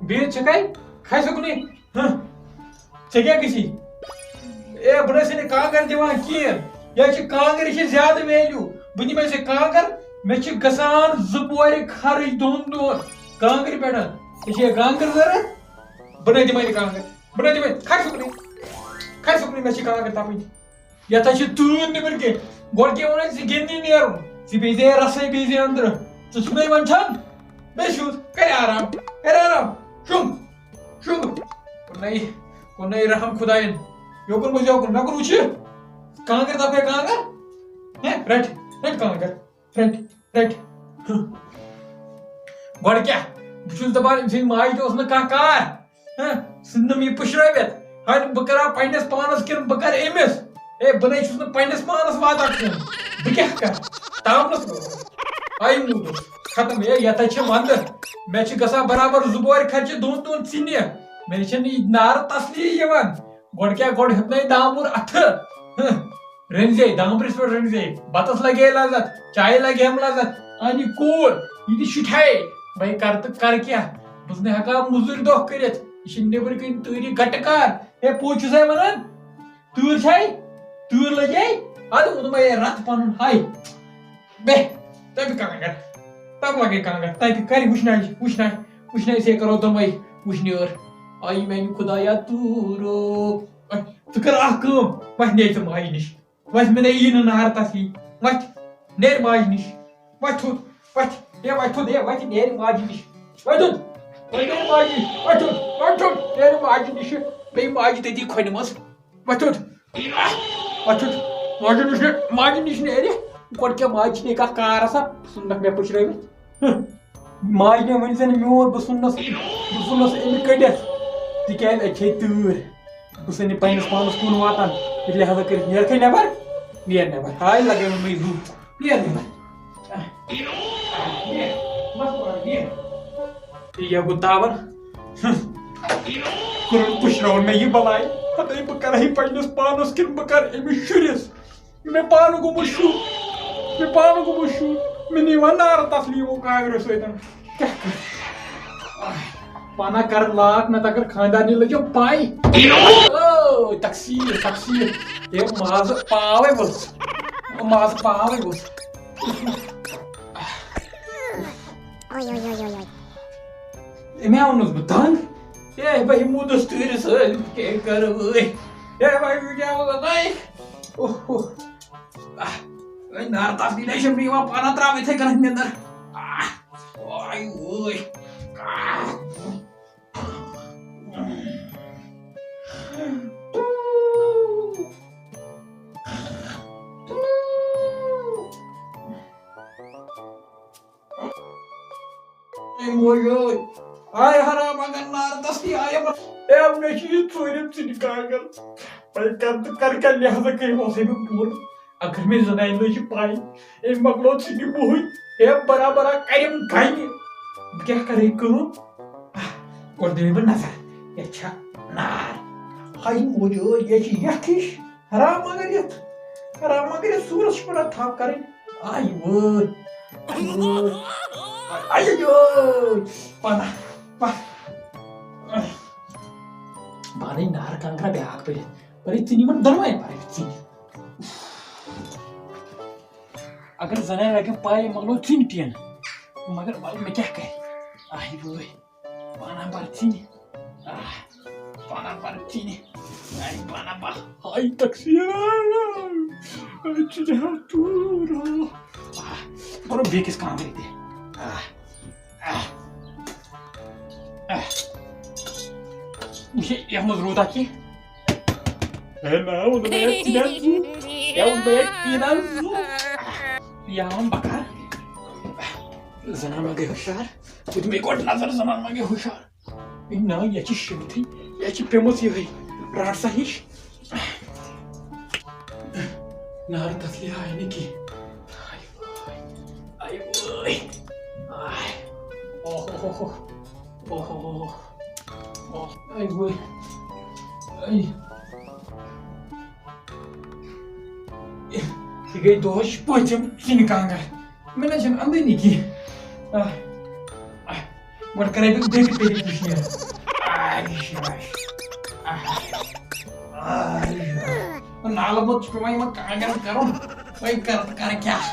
بیت چکائی کھائی سکنی چکیا کسی بڑے سے کانگر دیوان کین یا کانگر یہ زیادہ ویلیو بہ دم سے کانگر مے گسان زپور خرچ دون کانگر پہ یہ کانگر ضرورت بہ دم کانگر بہ دم کھائی سکنی مے کانگر تپن یتھ تور نبر کن گوڑ کیا ون گندی نیرن ژے رسے بیزی اندر ژے ونچان بے شوت کر آرام شنگ کن رحم خدائن یوکن مجھے مے کن وچ کانگر دپے کانگر رٹ کانگر رٹ گوڑ کیا بہت دپان ام سند ماج تہ نا کار سم یہ پشرت ہاں بہ کرا پنس پانس کن بہ کر امس بہ چھس نا پنس پانس واتان کن بہ کیا کر تامنس آئی موٗدُس ختم یتھ ونٛدٕ مےٚ چھِ گژھان برابر زٕ خرچہِ دۄن ژِنہِ مےٚ چھنہٕ یہِ نارٕ تسلی یِوان گۄڈٕ ہیوٚتنٲے دامُر اَتھٕ رٔنزے دامبرِس پٮ۪ٹھ رٔنزے بتس لگے لذت چایہِ لگیم لذت انہِ کوٗر یہِ تہِ شُٹھے وۄنۍ کر تہٕ کر کیٛاہ بہٕ چھُس نہٕ ہٮ۪کان موٚزوٗرۍ دۄہ کٔرِتھ یہِ چھِ نیبرٕ کِنۍ تۭرِ گٹہٕ کار پوٚز چھُسے ونان تۭر چھے تۭر لگے ادٕ اوٚنمے رتھ پنُن ہاے بیٚہہ تب کانگر تب لگے کانگر تب کر وچھنائے سے کرو دمے وچھنیر آئی میانہ خدایا تورو کر وت نیے ژٕ ماجہِ نش وت مےٚ یی نہٕ نار تسلی وت نیر ماجہِ نش وت تھوٚد وت نیر ماجہِ نش نیر ماجہِ نش بیٚیہِ ماجہِ تٔتی کھۄنہِ منٛز وت ماجہِ نش نیرِ گۄڈٕ کیٛاہ ماجہِ چھِ کانٛہہ کار آسان بہٕ ژھُنکھ مےٚ پُشرٲوِتھ ماجہِ ؤنۍ زِ نہٕ میون بہٕ ژھُنس أمۍ کٔڑِتھ تِکیٛازِ اَتہِ چھے تۭر بہٕ چھُس نہٕ پنٛنِس پانس کُن واتان لہذا کٔرِتھ نیرکھے نٮ۪بر ہاے لگے مےٚ زُو نیر نٮ۪بر یہِ گوٚو تاوان کوٚرُن پُشراوُن مےٚ یہِ بلاے خداے بہٕ کرہے پنٛنِس پانس کِنہٕ بہٕ کرٕ أمِس شُرِس مےٚ پانہٕ گوٚمُت شُر مےٚ نی وۄنۍ نارٕ تسلی یِمو کانٛگریو سۭتۍ کیٛاہ کر پانا کر لاک نتہٕ اگر خاندارنہِ لٔجو پاے تقسیٖر مازٕ پاوے ؤژھ أمۍ آونس بہٕ دنٛگ بہٕ موٗدُس تۭرِ سۭتۍ کیٛاہ کرٕ نار تسلی چھم نہٕ یِوان پانہ تراو یِتھے کٔنۍ نِندٕر آے حرام اگر نار تسلی آیہِ مےٚ چھِ یہِ ژوٗرِم ژِنہِ کانٛگر وۄنۍ کر تہٕ کر کیٛاہ لہذا کٔرِو اوسے مےٚ پوٗرٕ اگر مےٚ زنانہِ لٔج پاے أمۍ مۄکلو ژِنہِ موہٕنۍ برابر کریم گنہِ بہٕ کیٛاہ کرے کٲم گۄڈٕ دِمے بہٕ نظر یتھ چھا نار ہاے موجود یہِ چھِ یتھ ہِش حرام اگر یتھ سوٗرس چھِ پٮ۪وان تھپھ کرٕنۍ پانے نار کانٛگرا بیٛاکھ پٔرِتھ ژِنہِ یِمن دۄنوَے پٔرِتھ ژِنہِ اگر زنانہِ لگہِ پاے مۄکلو ژِنہِ ٹین مگر مےٚ کیٛاہ کرِ آے وٲے پانا بر ژِنہِ ہاے تقسیٖر بَرو بیٚکِس کانٛگرِ تہِ وٕچھ یتھ منٛز روٗدا کینٛہہ یاوان بکار زنان ما گٔے ہُشار بہٕ دِمے گۄڈٕ نظر زنان ما گٔے ہُشار نا یہِ چھِ شِمتھٕے یہِ چھِ پیٚمٕژ یِہٕے راٹسا ہِش نار تسلی آیہِ نہٕ کینٛہہ یہ گئی دۄہٕچ پوٗژِم ژِنہِ کانٛگر مےٚ نہ چھنہٕ اندٲنی کینٛہہ گۄڈٕ کَرے بہٕ بیٚکہِ طریٖقہٕ شیر نالہٕ مت چھُ پیٚوان یِمن کانٛگرٮ۪ن کَرُن وۄنۍ کَرٕ تہٕ کَرٕ کیٛاہ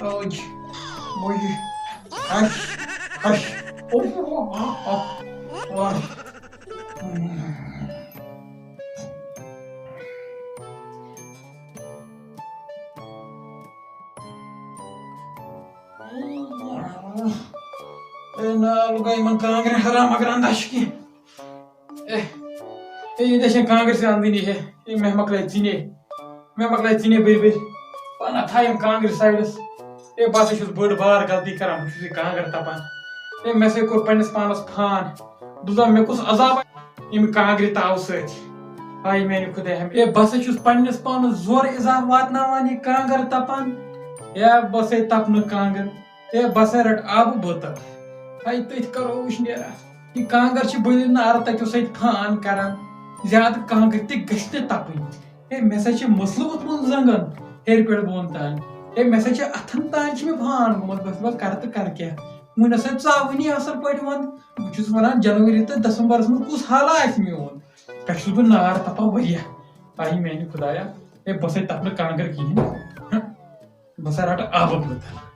اوج موج ہش ہش نال گوٚو یِمن کانٛگرٮ۪ن حرام مگر انداز چھُ کینٛہہ ییٚتہِ چھےٚ کانٛگٕر تہِ اندٕنی ہے مےٚ مۄکلٲے ژِنے بٔرۍ بٔرۍ پنہ تھاو یِم کانٛگرِ سایڈس بہٕ ہسا چھُس بٔڑ بار غلطی کران بہٕ چھُس یہِ کانٛگٕر تپان مےٚ ہسا کوٚر پننِس پانس فان بہٕ دپہٕ مےٚ کُس عذاب ییٚمہِ کانٛگرِ تاوٕ سۭتۍ آیہِ میانہِ خۄدایا بہٕ ہسا چھُس پننِس پانس زورٕ عذاب واتناوان یہِ کانٛگٕر تپان بہٕ ہسا تپنہٕ کانٛگٕر بہٕ ہسا رٹ آبہٕ بٲتل تٔتھۍ کرو وٕشنیرا یہِ کانٛگٕر چھِ بٔلۍ نارٕ تَتیو سۭتۍ فان کران زیادٕ کانٛگٕر تہِ گژھِ نہٕ تپٕنۍ مےٚ ہسا چھِ مسلہٕ ووٚتھمُت زنٛگن ہیٚرِ پٮ۪ٹھ بۄن تانۍ مےٚ ہسا چھِ اتھن تانۍ چھِ مےٚ فان گوٚمُت بہٕ کرٕ تہٕ کرٕ کیٛاہ وۄنۍ ہسا ژاوٕنی اصل پٲٹھۍ وۄنۍ بہٕ چھُس ونان جنؤری تہٕ دسمبرس منٛز کُس حالہ آسہِ میون پٮ۪ٹھٕ چھُس بہٕ نار تپان واریاہ میانہِ خۄدایا بہٕ ہسا تپنہٕ کانٛگٕر کِہینۍ بہٕ ہسا رٹہٕ آبہٕ بٲتل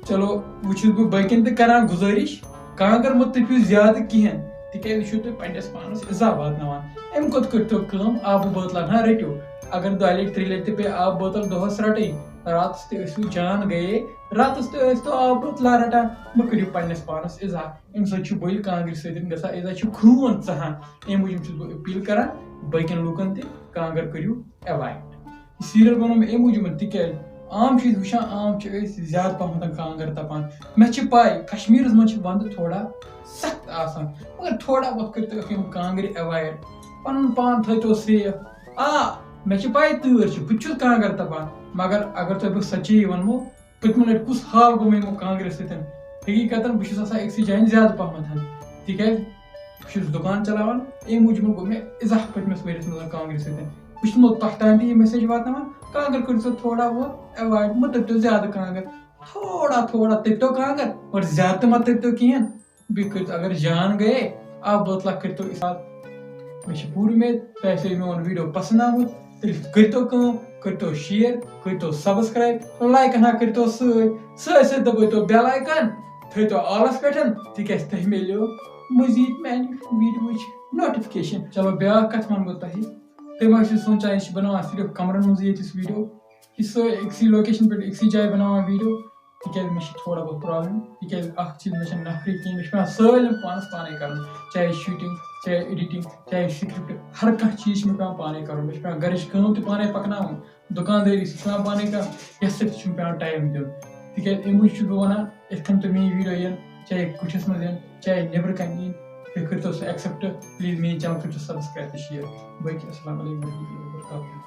چلو وۄنۍ چھُس بہٕ باقین تہِ کران گُزٲرِش کانٛگٕر مہ تٔپِو زیادٕ کِہینۍ تِکیازِ یہِ چھُو تُہۍ پننِس پانس عذاب واتناوان امہِ کھۄتہٕ کٔرۍتو کٲم آبہٕ بٲتلن رٔٹِو اگر 2 لٹہِ 3 لٹہِ تہِ پیٚیہِ آبہٕ بٲتل دۄہس رٹٕنۍ راتس تہِ ٲسِو جان گٔیے راتس تہِ ٲسۍتو آبہٕ بٲتلہ رٹان مہ کٔرِو پننِس پانس عذاب امہِ سۭتۍ چھُ بٔلۍ کانٛگرِ سۭتۍ گژھان عزا چھُ خوٗن ژَہان امہِ موٗجوٗب چھُس بہٕ أپیٖل کران باقین لُکن تہِ کانٛگٕر کٔرِو ایوایڈ یہِ سیٖریل بنوو مےٚ امہِ موٗجوٗب تِکیازِ عام چھِ أسۍ وٕچھان عام چھِ أسۍ زیادٕ پہمتھ کانٛگٕر تپان مےٚ چھِ پاے کشمیٖرس منٛز چھِ ونٛدٕ تھوڑا سخت آسان مگر تھوڑا بہت کٔرۍتو یِم کانٛگرِ ایوایڈ پنُن پان تھٲیتو سیف مےٚ چھِ پاے تۭر چھِ بہٕ تہِ چھُس کانٛگٕر تپان مگر اگر تۄہہِ بہٕ سچٲیی ونمو پٔتمہِ لٹہِ کُس حال گوٚو مےٚ یِمو کانٛگرِ سۭتۍ حقیٖقتن بہٕ چھُس آسان أکسٕے جایہِ زیادٕ پہمتھ تِکیازِ بہٕ چھُس دُکان چلاوان امہِ موٗجوٗب گوٚو مےٚ اِضاح پٔتمِس ؤرِیس منٛز کانٛگرِ سۭتۍ بہٕ چھُس تۄہہِ تام تہِ یہِ میسیج واتناوان کانٛگٕر کٔرۍزیو تھوڑا بہت ایوایڈ مہ تٔپۍتو زیادٕ کانٛگٕر تھوڑا تٔپۍتو کانٛگٕر مگر زیادٕ تہِ مہ تٔپۍتو کِہینۍ بیٚیہِ کٔرۍتو اگر جان گٔیے آبہٕ بٲتلہ کٔرۍتو مےٚ چھِ پوٗرٕ اُمید تۄہہِ آسیو میون ویٖڈیو پسنٛد آمُت تیٚلہِ کٔرۍتو کٲم کٔرۍتو شِیر کٔرۍتو سبسکرایب لایک ہنا کٔرۍتو سۭتۍ دبٲیتو بیل آیکن تھٲیتو آلس پٮ۪ٹھ تِکیازِ تۄہہِ مِلیو مزیٖد میانہِ ویٖڈیوٕچ نوٹفکیشن چلو بیاکھ کتھ ونہٕ بہٕ تۄہہِ تُہۍ ما ٲسِو سونٛچان یہِ چھِ بناوان صرف کمرن منٛزٕے ییٚتِس ویٖڈیو یہِ أکسٕے لوکیشن پٮ۪ٹھ أکسٕے جایہِ بناوان ویٖڈیو تِکیازِ مےٚ چھِ تھوڑا بہت پرابلم تِکیازِ اکھ چیٖز مےٚ چھنہٕ نفری کِہینۍ مےٚ چھُ پیٚوان سٲلِم پانس پانے کرُن چاہے شوٗٹنگ چاہے ایڈیٹنگ چاہے سکرپٹ ہر کانٛہہ چیٖز چھُ مےٚ پیٚوان پانے کرُن مےٚ چھُ پیٚوان گرِچ کٲم تہِ پانے پکناوٕنۍ دُکاندٲری سُہ چھُ پیٚوان پانے کرُن یتھ سۭتۍ تہِ چھُم پیٚوان ٹایم دیُن تِکیازِ امہِ موٗجوٗب چھُس بہٕ ونان یِتھ کٔنۍ تۄہہِ میٲنۍ ویٖڈیو یِن چاہے کُٹھِس منٛز یِن چاہے نیبرٕ کنہِ یِن تُہۍ کٔرۍتو سُہ ایکسپٹ پلیٖز میٲنۍ چنل کٔرۍتو سبسکرایب تہٕ شِیر باقٕے السلام علیکم ورحمتہ اللہ وبرکاتہ